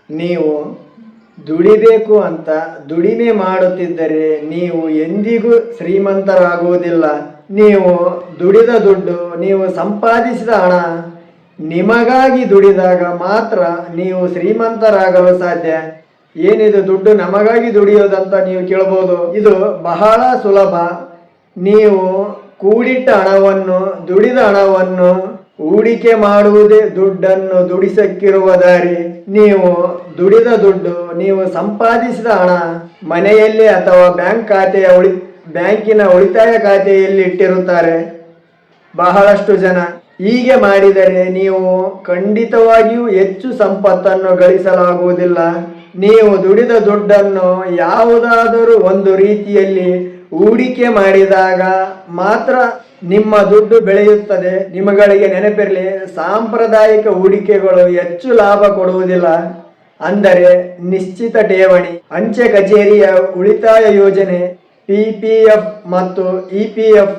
ನೀವು ದುಡಿಬೇಕು ಅಂತ ದುಡಿಮೆ ಮಾಡುತ್ತಿದ್ದರೆ ನೀವು ಎಂದಿಗೂ ಶ್ರೀಮಂತರಾಗುವುದಿಲ್ಲ. ನೀವು ದುಡಿದ ದುಡ್ಡು, ನೀವು ಸಂಪಾದಿಸಿದ ಹಣ ನಿಮಗಾಗಿ ದುಡಿದಾಗ ಮಾತ್ರ ನೀವು ಶ್ರೀಮಂತರಾಗಲು ಸಾಧ್ಯ. ಏನಿದು ದುಡ್ಡು ನಮಗಾಗಿ ದುಡಿಯೋದಂತ ನೀವು ಕೇಳ್ಬೋದು. ಇದು ಬಹಳ ಸುಲಭ. ನೀವು ಕೂಡಿಟ್ಟ ಹಣವನ್ನು, ದುಡಿದ ಹಣವನ್ನು ಹೂಡಿಕೆ ಮಾಡುವುದೇ ದುಡ್ಡನ್ನು ದುಡಿಸಕ್ಕಿರುವ ದಾರಿ. ನೀವು ದುಡಿದ ದುಡ್ಡು, ನೀವು ಸಂಪಾದಿಸಿದ ಹಣ ಮನೆಯಲ್ಲಿ ಅಥವಾ ಬ್ಯಾಂಕಿನ ಉಳಿತಾಯ ಖಾತೆಯಲ್ಲಿ ಇಟ್ಟಿರುತ್ತಾರೆ ಬಹಳಷ್ಟು ಜನ. ಹೀಗೆ ಮಾಡಿದರೆ ನೀವು ಖಂಡಿತವಾಗಿಯೂ ಹೆಚ್ಚು ಸಂಪತ್ತನ್ನು ಗಳಿಸಲಾಗುವುದಿಲ್ಲ. ನೀವು ದುಡಿದ ದುಡ್ಡನ್ನು ಯಾವುದಾದರೂ ಒಂದು ರೀತಿಯಲ್ಲಿ ಹೂಡಿಕೆ ಮಾಡಿದಾಗ ಮಾತ್ರ ನಿಮ್ಮ ದುಡ್ಡು ಬೆಳೆಯುತ್ತದೆ. ನಿಮಗಳಿಗೆ ನೆನಪಿರಲಿ, ಸಾಂಪ್ರದಾಯಿಕ ಹೂಡಿಕೆಗಳು ಹೆಚ್ಚು ಲಾಭ ಕೊಡುವುದಿಲ್ಲ. ಅಂದರೆ ನಿಶ್ಚಿತ ಠೇವಣಿ, ಅಂಚೆ ಕಚೇರಿಯ ಉಳಿತಾಯ ಯೋಜನೆ, PPF ಮತ್ತು EPF,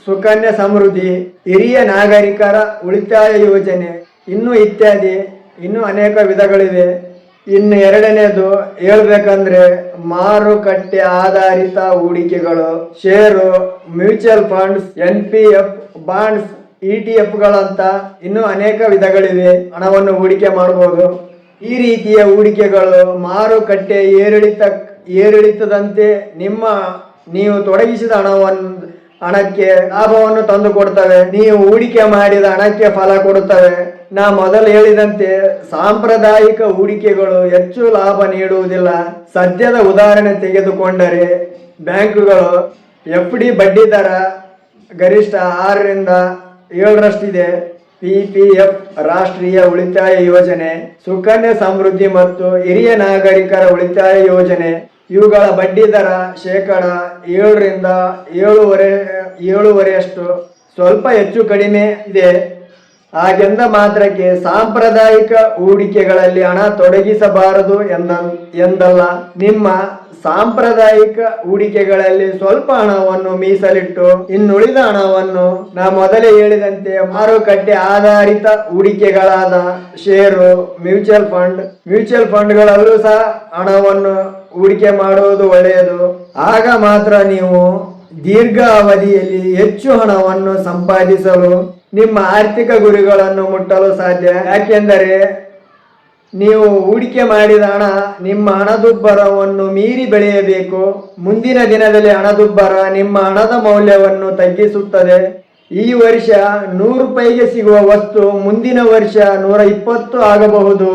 ಸುಕನ್ಯಾ ಸಮೃದ್ಧಿ, ಹಿರಿಯ ನಾಗರಿಕರ ಉಳಿತಾಯ ಯೋಜನೆ, ಇನ್ನೂ ಇತ್ಯಾದಿ. ಇನ್ನೂ ಅನೇಕ ವಿಧಗಳಿವೆ. ಇನ್ನು ಎರಡನೇದು ಹೇಳ್ಬೇಕಂದ್ರೆ ಮಾರುಕಟ್ಟೆ ಆಧಾರಿತ ಹೂಡಿಕೆಗಳು, share, mutual funds, NPF, bonds, ETF ಇನ್ನೂ ಅನೇಕ ವಿಧಗಳಿವೆ. ಹಣವನ್ನು ಹೂಡಿಕೆ ಮಾಡಬಹುದು. ಈ ರೀತಿಯ ಹೂಡಿಕೆಗಳು ಮಾರುಕಟ್ಟೆ ಏರಿಳಿತದಂತೆ ನೀವು ತೊಡಗಿಸಿದ ಹಣಕ್ಕೆ ಲಾಭವನ್ನು ತಂದು ಕೊಡ್ತವೆ. ನೀವು ಹೂಡಿಕೆ ಮಾಡಿದ ಹಣಕ್ಕೆ ಫಲ ಕೊಡುತ್ತವೆ. ನಾ ಮೊದಲು ಹೇಳಿದಂತೆ ಸಾಂಪ್ರದಾಯಿಕ ಹೂಡಿಕೆಗಳು ಹೆಚ್ಚು ಲಾಭ ನೀಡುವುದಿಲ್ಲ. ಸದ್ಯದ ಉದಾಹರಣೆ ತೆಗೆದುಕೊಂಡರೆ ಬ್ಯಾಂಕುಗಳು FD ಬಡ್ಡಿ ದರ ಗರಿಷ್ಠ 6 ರಿಂದ 7ರಷ್ಟಿದೆ. PPF, ರಾಷ್ಟ್ರೀಯ ಉಳಿತಾಯ ಯೋಜನೆ, ಸುಕನ್ಯಾ ಸಮೃದ್ಧಿ ಮತ್ತು ಹಿರಿಯ ನಾಗರಿಕರ ಉಳಿತಾಯ ಯೋಜನೆ, ಇವುಗಳ ಬಡ್ಡಿ ದರ ಶೇಕಡ 7 ರಿಂದ 7.5%, ಸ್ವಲ್ಪ ಹೆಚ್ಚು ಕಡಿಮೆ ಇದೆ. ಹಾಗೆಂದ ಮಾತ್ರಕ್ಕೆ ಸಾಂಪ್ರದಾಯಿಕ ಹೂಡಿಕೆಗಳಲ್ಲಿ ಹಣ ತೊಡಗಿಸಬಾರದು ಎಂದಲ್ಲ. ನಿಮ್ಮ ಸಾಂಪ್ರದಾಯಿಕ ಹೂಡಿಕೆಗಳಲ್ಲಿ ಸ್ವಲ್ಪ ಹಣವನ್ನು ಮೀಸಲಿಟ್ಟು ಇನ್ನುಳಿದ ಹಣವನ್ನು ನಾ ಮೊದಲೇ ಹೇಳಿದಂತೆ ಮಾರುಕಟ್ಟೆ ಆಧಾರಿತ ಹೂಡಿಕೆಗಳಾದ ಷೇರು, ಮ್ಯೂಚುವಲ್ ಫಂಡ್ಗಳಲ್ಲೂ ಸಹ ಹಣವನ್ನು ಹೂಡಿಕೆ ಮಾಡುವುದು ಒಳ್ಳೆಯದು. ಆಗ ಮಾತ್ರ ನೀವು ದೀರ್ಘ ಅವಧಿಯಲ್ಲಿ ಹೆಚ್ಚು ಹಣವನ್ನು ಸಂಪಾದಿಸಲು, ನಿಮ್ಮ ಆರ್ಥಿಕ ಗುರಿಗಳನ್ನು ಮುಟ್ಟಲು ಸಾಧ್ಯ. ಯಾಕೆಂದರೆ ನೀವು ಹೂಡಿಕೆ ಮಾಡಿದ ಹಣ ನಿಮ್ಮ ಹಣದುಬ್ಬರವನ್ನು ಮೀರಿ ಬೆಳೆಯಬೇಕು. ಮುಂದಿನ ದಿನದಲ್ಲಿ ಹಣದುಬ್ಬರ ನಿಮ್ಮ ಹಣದ ಮೌಲ್ಯವನ್ನು ತಗ್ಗಿಸುತ್ತದೆ. ಈ ವರ್ಷ 100 ರೂಪಾಯಿಗೆ ಸಿಗುವ ವಸ್ತು ಮುಂದಿನ ವರ್ಷ 120 ಆಗಬಹುದು.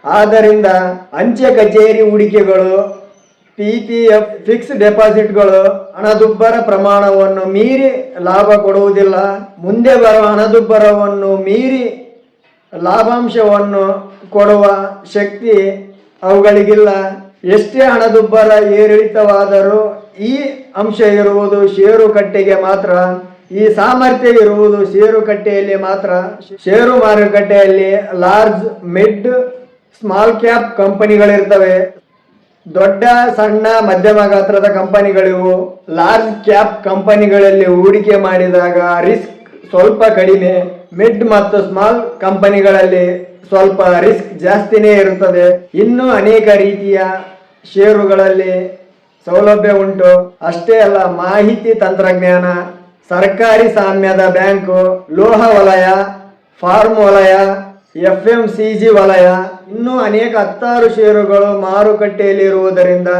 ಆದ್ದರಿಂದ ಅಂಚೆ ಕಚೇರಿ ಹೂಡಿಕೆಗಳು, PPF, ಫಿಕ್ಸ್ಡ್ ಡೆಪಾಸಿಟ್ಗಳು ಹಣದುಬ್ಬರ ಪ್ರಮಾಣವನ್ನು ಮೀರಿ ಲಾಭ ಕೊಡುವುದಿಲ್ಲ. ಮುಂದೆ ಬರುವ ಹಣದುಬ್ಬರವನ್ನು ಮೀರಿ ಲಾಭಾಂಶವನ್ನು ಕೊಡುವ ಶಕ್ತಿ ಅವುಗಳಿಗಿಲ್ಲ. ಎಷ್ಟೇ ಹಣದುಬ್ಬರ ಏರಿಳಿತವಾದರೂ ಈ ಅಂಶ ಇರುವುದು ಷೇರುಕಟ್ಟೆಗೆ ಮಾತ್ರ. ಈ ಸಾಮರ್ಥ್ಯ ಇರುವುದು ಷೇರುಕಟ್ಟೆಯಲ್ಲಿ ಮಾತ್ರ. ಷೇರು ಮಾರುಕಟ್ಟೆಯಲ್ಲಿ ಲಾರ್ಜ್, ಮಿಡ್, ಸ್ಮಾಲ್ ಕ್ಯಾಪ್ ಕಂಪನಿಗಳಿರ್ತವೆ. ದೊಡ್ಡ, ಸಣ್ಣ, ಮಧ್ಯಮ ಗಾತ್ರದ ಕಂಪನಿಗಳಿವು. ಲಾರ್ಜ್ ಕ್ಯಾಪ್ ಕಂಪನಿಗಳಲ್ಲಿ ಹೂಡಿಕೆ ಮಾಡಿದಾಗ ರಿಸ್ಕ್ ಸ್ವಲ್ಪ ಕಡಿಮೆ. ಮಿಡ್ ಮತ್ತು ಸ್ಮಾಲ್ ಕಂಪನಿಗಳಲ್ಲಿ ಸ್ವಲ್ಪ ರಿಸ್ಕ್ ಜಾಸ್ತಿನೇ ಇರುತ್ತದೆ. ಇನ್ನೂ ಅನೇಕ ರೀತಿಯ ಷೇರುಗಳಲ್ಲಿ ಸೌಲಭ್ಯ ಉಂಟು. ಅಷ್ಟೇ ಅಲ್ಲ, ಮಾಹಿತಿ ತಂತ್ರಜ್ಞಾನ, ಸರ್ಕಾರಿ ಸಾಮ್ಯದ ಬ್ಯಾಂಕು, ಲೋಹ ವಲಯ, ಫಾರ್ಮ್ ವಲಯ, FMCG ವಲಯ, ಇನ್ನೂ ಅನೇಕ 10 ಷೇರುಗಳು ಮಾರುಕಟ್ಟೆಯಲ್ಲಿ ಇರುವುದರಿಂದ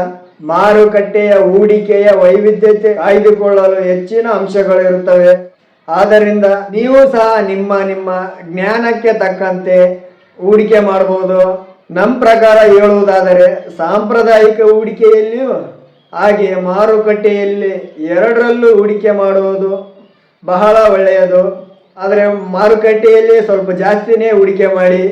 ಮಾರುಕಟ್ಟೆಯ ಹೂಡಿಕೆಯ ವೈವಿಧ್ಯತೆ ಕಾಯ್ದುಕೊಳ್ಳಲು ಹೆಚ್ಚಿನ ಅಂಶಗಳಿರುತ್ತವೆ. ಆದ್ದರಿಂದ ನೀವು ಸಹ ನಿಮ್ಮ ಜ್ಞಾನಕ್ಕೆ ತಕ್ಕಂತೆ ಹೂಡಿಕೆ ಮಾಡಬಹುದು. ನಮ್ಮ ಪ್ರಕಾರ ಹೇಳುವುದಾದರೆ ಸಾಂಪ್ರದಾಯಿಕ ಹೂಡಿಕೆಯಲ್ಲಿಯೂ ಹಾಗೆ ಮಾರುಕಟ್ಟೆಯಲ್ಲಿ ಎರಡರಲ್ಲೂ ಹೂಡಿಕೆ ಮಾಡುವುದು ಬಹಳ ಒಳ್ಳೆಯದು. ಆದರೆ ಮಾರುಕಟ್ಟೆಯಲ್ಲಿ ಸ್ವಲ್ಪ ಜಾಸ್ತಿನೇ ಹೂಡಿಕೆ ಮಾಡಿ.